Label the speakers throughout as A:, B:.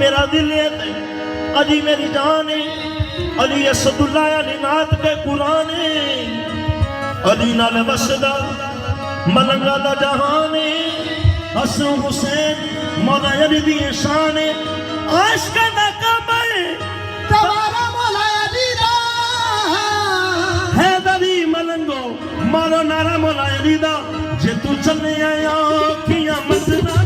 A: मेरा दिल है अली मेरी जान है अली असदुल्ला अली नाथ के कुरान अली नाल वसदा मलंगा दा जहान हसन हुसैन मौला अली दी शान आशिक दा काबा
B: तवारा मौला अली दा
A: है दली मलंगो मारो नारा मौला अली दा जे तू चले आया अखियां मंजला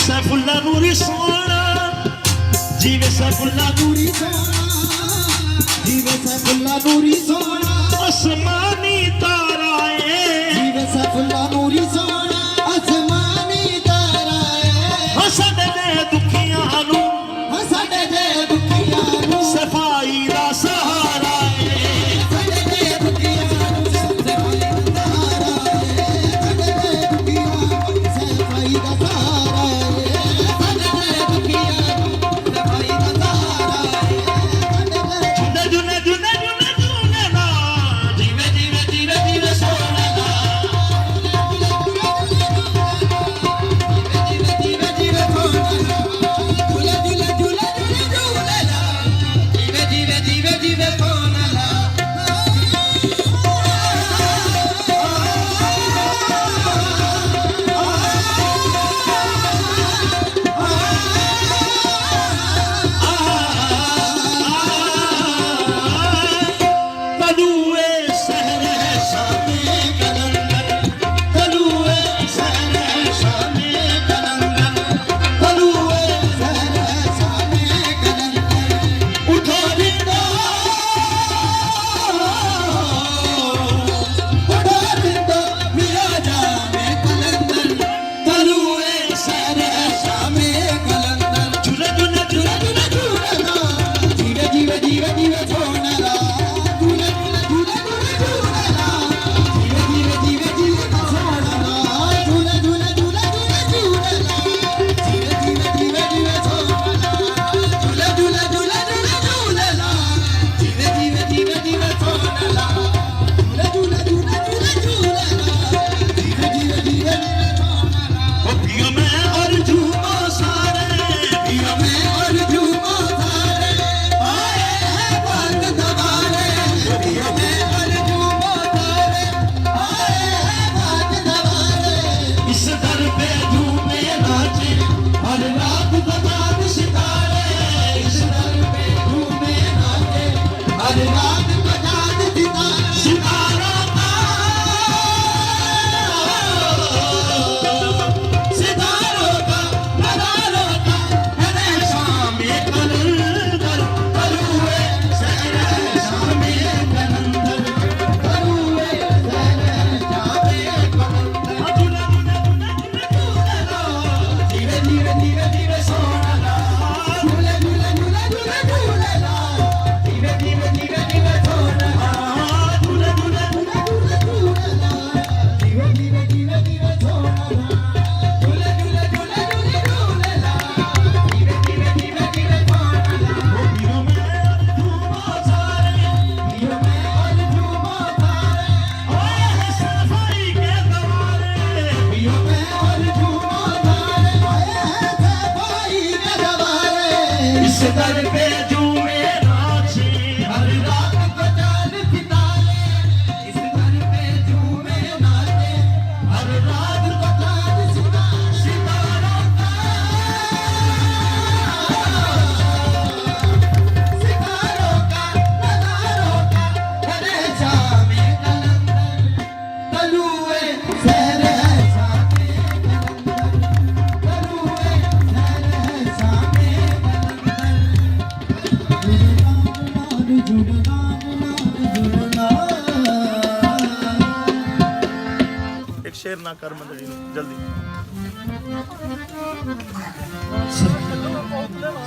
A: सैफुल्ला नूरी सोना जीवे सैफुल्ला नूरी सोना जीवे सैफुल्ला नूरी सोना आसमानी ताराए जीवे सैफुल्ला नूरी सोना आसमानी ताराए हसद दे दुखियां नू हसद दे दुखियां नू सफाई दा सहारा जीवे जीवे जीवे दर पे झूमे नाचे
B: हर रात को चांद सितारे इस घर पे झूमे नाचे हर रात को चांद सितारों का नजारों का बने जामे कलंदर तलुए शहर है जामे कलंदर तलुए शहर है जामे कलंदर जुड़ना
A: एक शेर ना कर मंडली जल्दी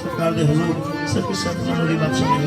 A: सरकार दे हुजूर सब के साथ मेरी बात सुनिए